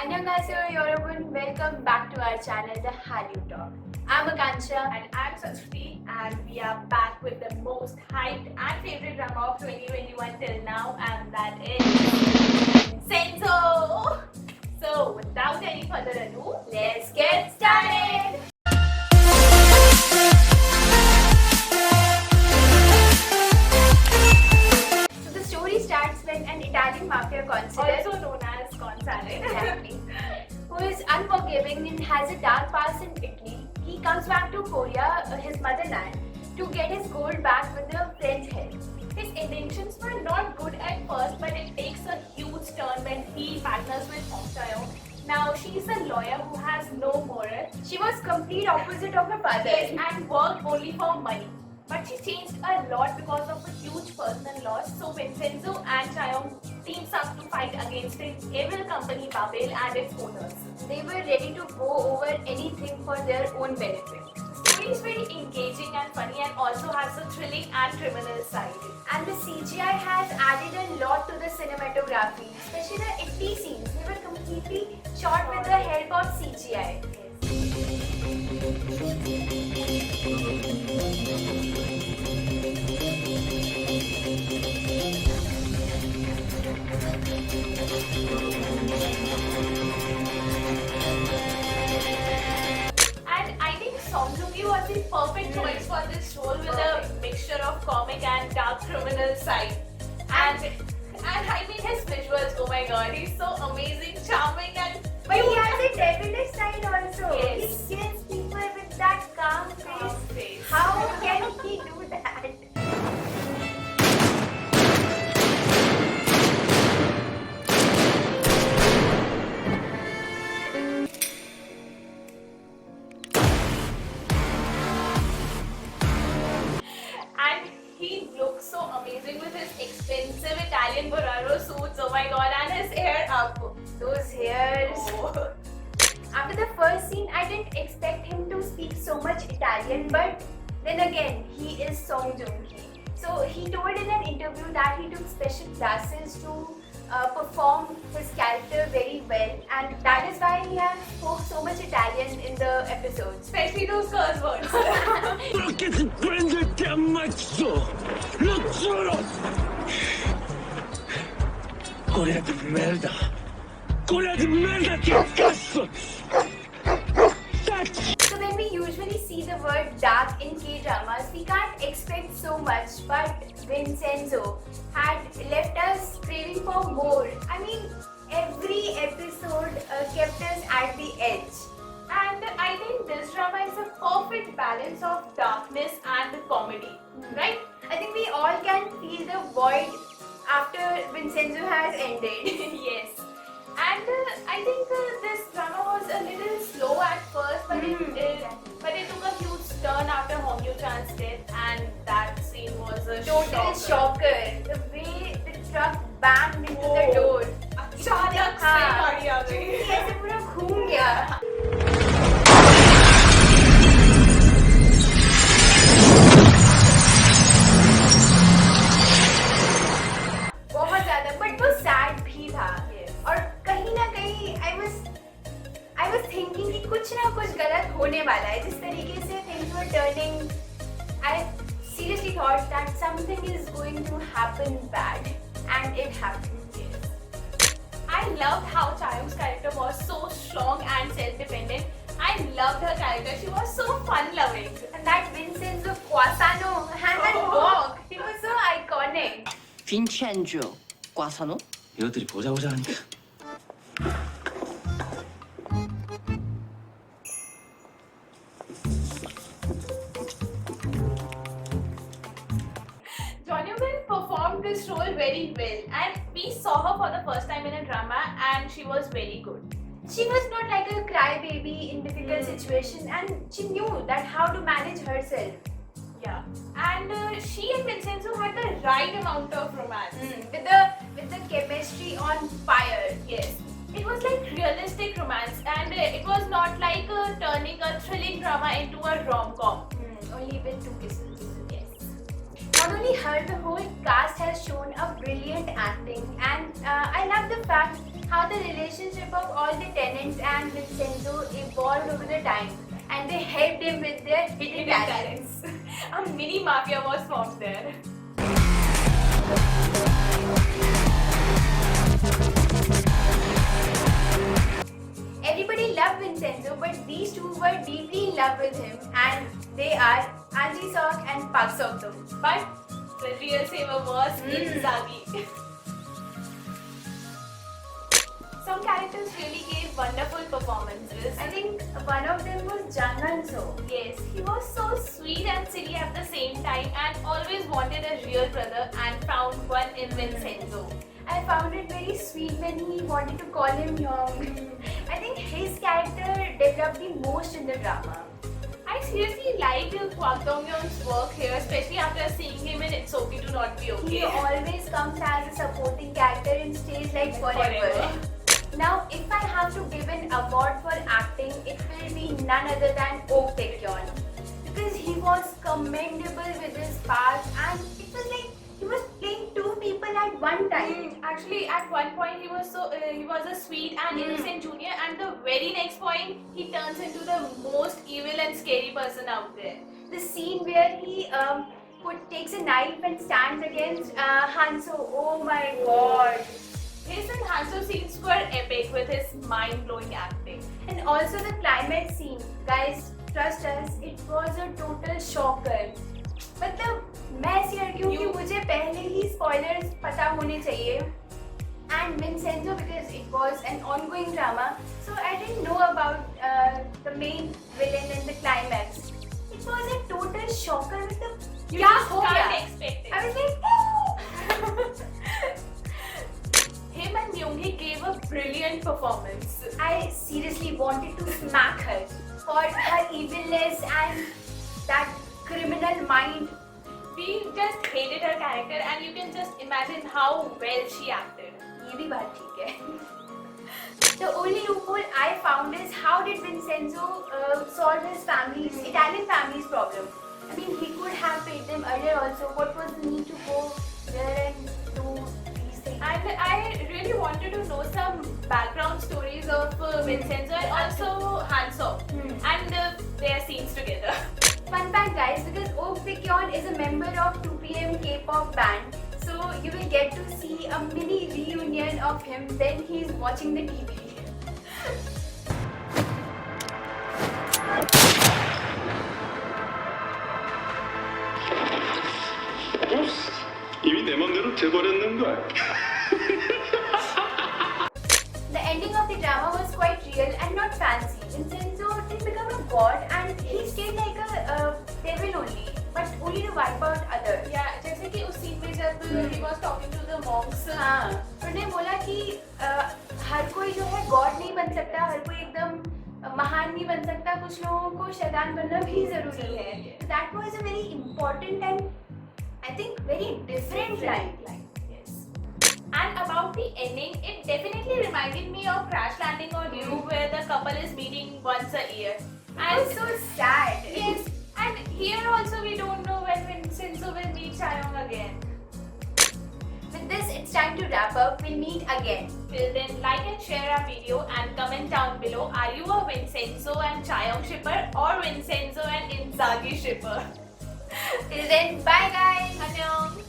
Annyeonghaseyo 여러분, welcome back to our channel, The Hallyu Talk. I'm Akansha And I'm Sanskruti, and we are back with the most hyped and favorite drama of 2021 till now, and that is Senzo. So, without any further ado, let's get started! So the story starts when an Italian mafia consider, also known as Consalate, exactly, who is unforgiving and has a dark past in Italy. He comes back to Korea, his motherland, to get his gold back with a friend's help. His intentions were not good at first, but it takes a huge turn when he partners with Hong Tae-yong. Now, she is a lawyer who has no moral. She was complete opposite of her father. Yes, and worked only for money. But she changed a lot because of a huge personal loss. So Vincenzo and Chaeyoung teams up to fight against the evil company Babel and its owners. They were ready to go over anything for their own benefit. The story is very engaging and funny, and also has a thrilling and criminal side. And the CGI has added a lot to the cinematography, especially the Italy scenes. They were completely shot with the help of CGI. And I think Song Joong-ki was the perfect choice for this role, with a mixture of comic and dark criminal side. And I mean his visuals, oh my god, he's so amazing, charming, and But he has a devilish side also. Yes. He kills people with that calm face. How can he do that? And he looks so amazing with his expensive Italian Boraro suits, oh my god, and his hair up. Those hairs. Oh. After the first scene, I didn't expect him to speak so much Italian, but then again, he is Song Joong-ki. So he told in an interview that he took special classes to perform his character very well, and that is why he has spoke so much Italian in the episodes. Especially those curse words. Perché ti prendo e ti ammazzo! Lo giuro! Corea di merda! Corea di merda ti cazzo! So when we usually see the word dark in K-dramas, we can't expect so much, but Vincenzo had left us craving for more. I mean, every episode kept us at the edge. And I think this drama is a perfect balance of darkness and comedy, right? I think we all can feel the void after Vincenzo has ended. Yes. And I think this drama was a little slow at first, but it took a huge turn after Hong Yoo-chan's death, and that scene was a Total shocker. The way the truck banged into the Oh. door. अचानक से गाड़ी आ गई. ऐसे पूरा घूम गया. बहुत ज़्यादा, but वो sad भी था. और कहीं ना कहीं I was thinking कि कुछ ना कुछ गलत होने वाला है. जिस तरीके से things were turning, I seriously thought that something is going to happen bad, and it happened. I loved how Chaeyoung's character was so strong and self-dependent. I loved her character. She was so fun-loving. And that Vincenzo Quasano and that walk, it was so iconic. 빈첸조 과사노? 이것들이 보자 하니까 John Yoo-min performed this role very well, and we saw her for the first time in a drama, and she was very good. She was not like a crybaby in difficult situation, and she knew that how to manage herself. Yeah, and she and Vincenzo had the right amount of romance. With the chemistry on fire. Yes, it was like realistic romance, and it was not like turning a thrilling drama into a rom-com. Only with 2 kisses. Yes. Not only her, the whole cast has shown a brilliant acting, and I love the fact how the relationship of all the tenants and Vincenzo evolved over the time, and they helped him with their hidden talents. A mini mafia was formed there. Everybody loved Vincenzo, but these two were deeply in love with him, and they are Anji Sok and Park Sok-dum. But the real saver was Inzaghi. Some characters really gave wonderful performances. I think one of them was Jang Han-so. Yes, he was so sweet and silly at the same time and always wanted a real brother and found one in Vincenzo. I found it very sweet when he wanted to call him Young. I think his character developed the most in the drama. I seriously liked Kwak Dong-yeon's work here, especially after seeing him in It's Okay to Not Be Okay. He always comes as a supporting character and stays like forever. Now, if I have to give an award for acting, it will be none other than Oh Tae-kyon, because he was commendable with his part, and it was like he was playing two people at one time. Actually, at one point he was a sweet and innocent junior, and the very next point he turns into the most evil and scary person out there. The scene where he takes a knife and stands against Hanso. Oh my god! His and Hanso scenes were epic with his mind-blowing acting. And also the climax scene, guys, trust us, it was a total shocker. मतलब मैं share क्योंकि मुझे पहले ही spoilers पता होने चाहिए. And Vincenzo, because it was an ongoing drama, so I didn't know about the main villain and the climax. It was a total shocker with the You क्या just हो can't गया? expect it. I was like, oh! Him and Myung-hee gave a brilliant performance. I seriously wanted to smack her for her evilness and that criminal mind. We just hated her character, and you can just imagine how well she acted. ये भी बात ठीक है. The only loophole I found is how did Vincenzo solve his Italian family's problem? I mean, he could have paid them earlier also. What was the need to go there and do these things? And I really wanted to know some background stories of Vincenzo and also Hanso and their scenes together. Fun fact, guys, because Oh Tae-kyon is a member of 2PM K-pop band, so you will get to see a mini reunion of him when he's watching the TV. 이미 내 맘대로 돼버렸는걸. The ending of the drama was quite real and not fancy. Vincenzo didn't become a god and he stayed like a devil only, but only to wipe out others. Yeah, जैसे कि उस scene में जब he was talking to the monks. हाँ, उन्होंने बोला कि हर कोई जो है गॉड नहीं बन सकता, हर कोई एकदम महान नहीं बन सकता, कुछ लोगों को शैतान बनना भी जरूरी है. That was a very important and I think very different line. Yes. And about the ending, it definitely reminded me of Crash Landing on You, where the couple is meeting once a year. And so sad. Yes, and here also we don't know when Vincenzo will meet Chaeyoung again. With this, it's time to wrap up. We'll meet again. Till then, like and share our video and comment down below. Are you a Vincenzo and Chaeyoung shipper or Vincenzo and Inzaghi shipper? Till then, bye guys. Annyeong.